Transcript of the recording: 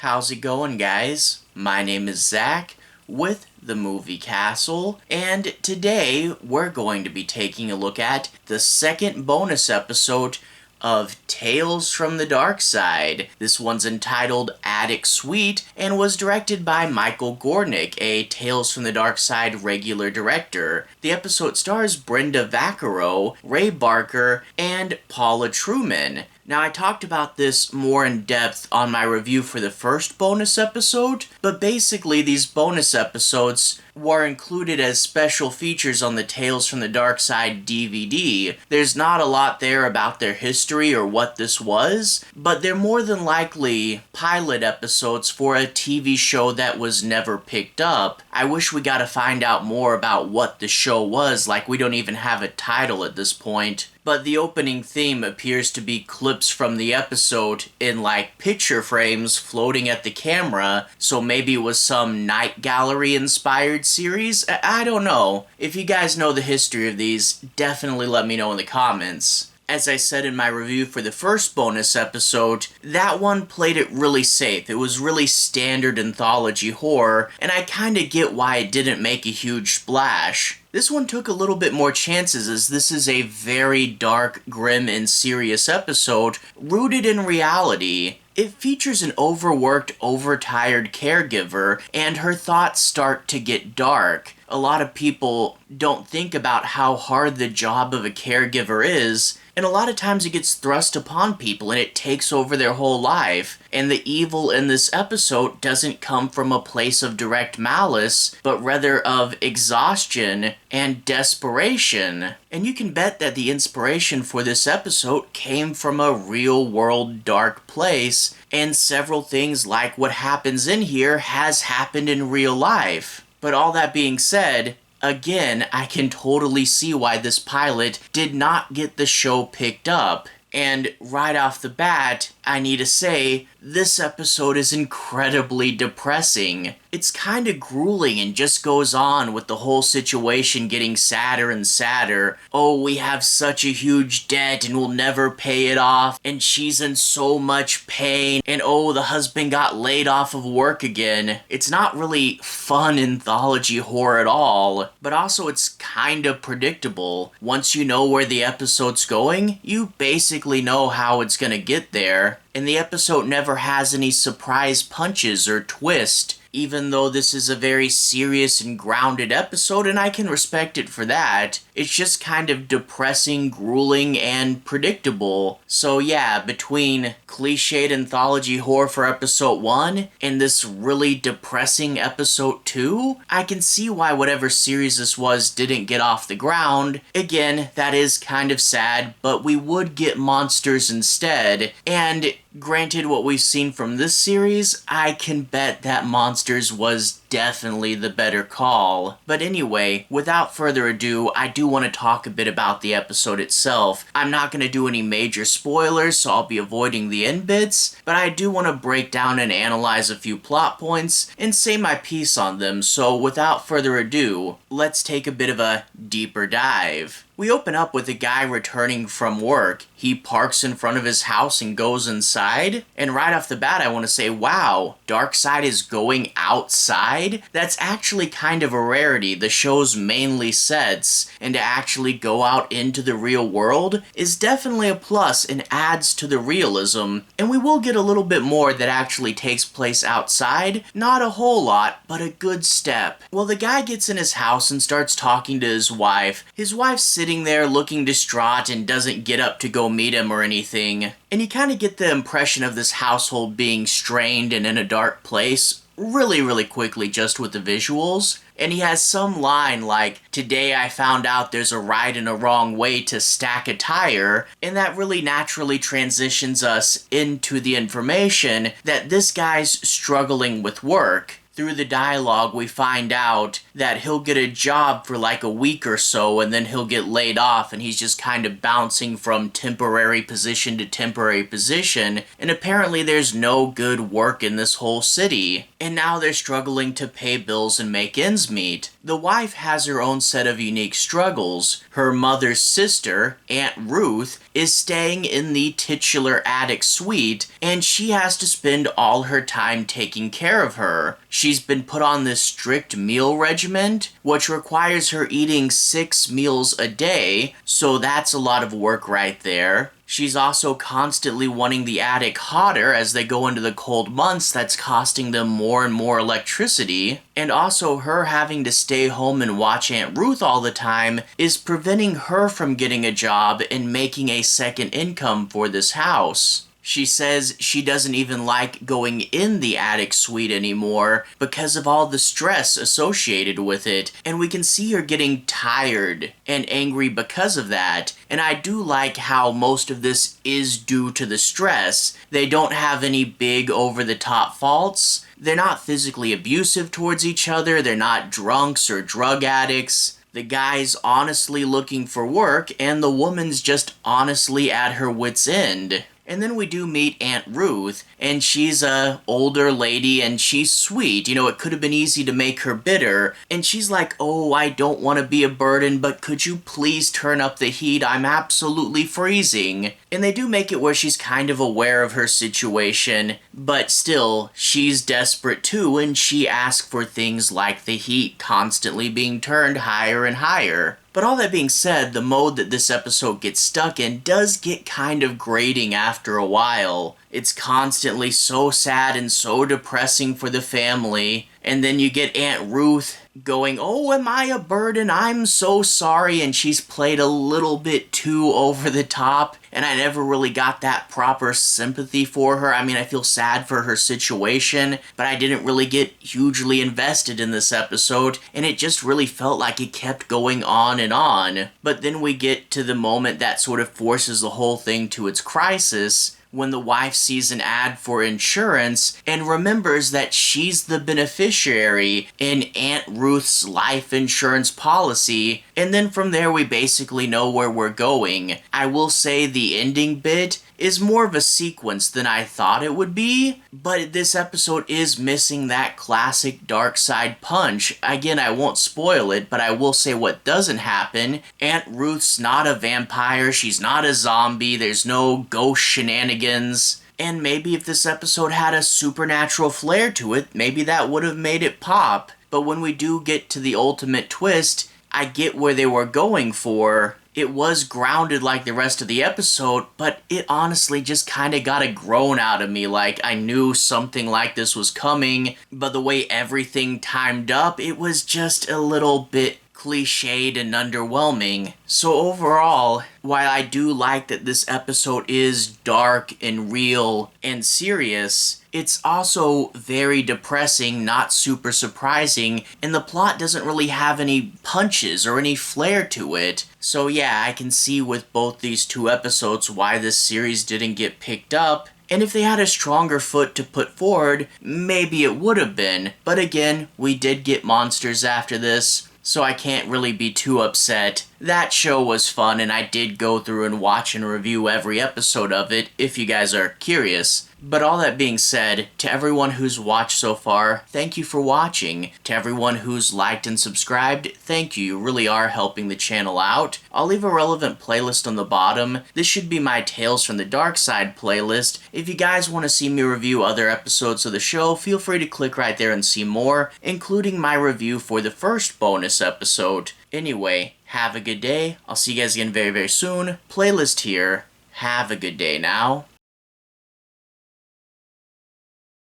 How's it going, guys? My name is Zach with the Movie Castle, and today we're going to be taking a look at the second bonus episode of Tales from the Darkside. This one's entitled Attic Suite and was directed by Michael Gornick, a Tales from the Darkside regular director. The episode stars Brenda Vaccaro, Ray Barker, and Paula Trueman. Now, I talked about this more in depth on my review for the first bonus episode, but basically these bonus episodes were included as special features on the Tales from the Darkside DVD. There's not a lot there about their history or what this was, but they're more than likely pilot episodes for a TV show that was never picked up. I wish we got to find out more about what the show was, like we don't even have a title at this point. But the opening theme appears to be clips from the episode in like picture frames floating at the camera, so maybe it was some night gallery inspired series? I don't know. If you guys know the history of these, definitely let me know in the comments. As I said in my review for the first bonus episode, that one played it really safe. It was really standard anthology horror, and I kinda get why it didn't make a huge splash. This one took a little bit more chances, as this is a very dark, grim, and serious episode rooted in reality. It features an overworked, overtired caregiver, and her thoughts start to get dark. A lot of people don't think about how hard the job of a caregiver is, and a lot of times it gets thrust upon people and it takes over their whole life. And the evil in this episode doesn't come from a place of direct malice, but rather of exhaustion and desperation. And you can bet that the inspiration for this episode came from a real-world dark place, and several things like what happens in here has happened in real life. But all that being said, again, I can totally see why this pilot did not get the show picked up. And right off the bat, I need to say, this episode is incredibly depressing. It's kinda grueling and just goes on with the whole situation getting sadder and sadder. Oh, we have such a huge debt and we'll never pay it off, and she's in so much pain, and oh, the husband got laid off of work again. It's not really fun anthology horror at all, but also it's kinda predictable. Once you know where the episode's going, you basically know how it's gonna get there. And the episode never has any surprise punches or twist, even though this is a very serious and grounded episode, and I can respect it for that. It's just kind of depressing, grueling, and predictable. So yeah, between cliched anthology horror for episode 1 and this really depressing episode 2, I can see why whatever series this was didn't get off the ground. Again, that is kind of sad, but we would get monsters instead, and granted what we've seen from this series, I can bet that Monsters was definitely the better call. But anyway, without further ado, I do want to talk a bit about the episode itself. I'm not going to do any major spoilers, so I'll be avoiding the end bits, but I do want to break down and analyze a few plot points and say my piece on them, so without further ado, let's take a bit of a deeper dive. We open up with a guy returning from work. He parks in front of his house and goes inside. And right off the bat, I want to say, wow, Darkside is going outside? That's actually kind of a rarity. The show's mainly sets, and to actually go out into the real world is definitely a plus and adds to the realism. And we will get a little bit more that actually takes place outside. Not a whole lot, but a good step. Well, the guy gets in his house and starts talking to his wife. His wife's sitting there looking distraught and doesn't get up to go meet him or anything. And you kind of get the impression of this household being strained and in a dark place really quickly just with the visuals. And he has some line like, "Today I found out there's a right and a wrong way to stack a tire," and that really naturally transitions us into the information that this guy's struggling with work. Through the dialogue, we find out that he'll get a job for like a week or so and then he'll get laid off and he's just kind of bouncing from temporary position to temporary position, and apparently there's no good work in this whole city. And now they're struggling to pay bills and make ends meet. The wife has her own set of unique struggles. Her mother's sister, Aunt Ruth, is staying in the titular attic suite, and she has to spend all her time taking care of her. She's been put on this strict meal regimen, which requires her eating 6 meals a day, so that's a lot of work right there. She's also constantly wanting the attic hotter as they go into the cold months. That's costing them more and more electricity. And also her having to stay home and watch Aunt Ruth all the time is preventing her from getting a job and making a second income for this house. She says she doesn't even like going in the attic suite anymore because of all the stress associated with it, and we can see her getting tired and angry because of that. And I do like how most of this is due to the stress. They don't have any big over-the-top faults. They're not physically abusive towards each other. They're not drunks or drug addicts. The guy's honestly looking for work, and the woman's just honestly at her wit's end. And then we do meet Aunt Ruth, and she's a older lady, and she's sweet. You know, it could have been easy to make her bitter. And she's like, oh, I don't want to be a burden, but could you please turn up the heat? I'm absolutely freezing. And they do make it where she's kind of aware of her situation, but still, she's desperate too, and she asks for things like the heat constantly being turned higher and higher. But all that being said, the mode that this episode gets stuck in does get kind of grating after a while. It's constantly so sad and so depressing for the family. And then you get Aunt Ruth going, oh, am I a burden? I'm so sorry. And she's played a little bit too over the top. And I never really got that proper sympathy for her. I mean, I feel sad for her situation, but I didn't really get hugely invested in this episode. And it just really felt like it kept going on and on. But then we get to the moment that sort of forces the whole thing to its crisis, when the wife sees an ad for insurance and remembers that she's the beneficiary in Aunt Ruth's life insurance policy, and then from there we basically know where we're going. I will say the ending bit is more of a sequence than I thought it would be, but this episode is missing that classic Darkside punch. Again, I won't spoil it, but I will say what doesn't happen. Aunt Ruth's not a vampire, she's not a zombie, there's no ghost shenanigans. And maybe if this episode had a supernatural flair to it, maybe that would have made it pop. But when we do get to the ultimate twist, I get where they were going for. It was grounded like the rest of the episode, but it honestly just kind of got a groan out of me. Like, I knew something like this was coming, but the way everything timed up, it was just a little bit cliched and underwhelming. So overall, while I do like that this episode is dark and real and serious, it's also very depressing, not super surprising, and the plot doesn't really have any punches or any flair to it. So yeah, I can see with both these two episodes why this series didn't get picked up. And if they had a stronger foot to put forward, maybe it would have been. But again, we did get monsters after this, so I can't really be too upset. That show was fun, and I did go through and watch and review every episode of it, if you guys are curious. But all that being said, to everyone who's watched so far, thank you for watching. To everyone who's liked and subscribed, thank you. You really are helping the channel out. I'll leave a relevant playlist on the bottom. This should be my Tales from the Darkside playlist. If you guys want to see me review other episodes of the show, feel free to click right there and see more, including my review for the first bonus episode. Anyway, have a good day. I'll see you guys again very, very soon. Playlist here. Have a good day now.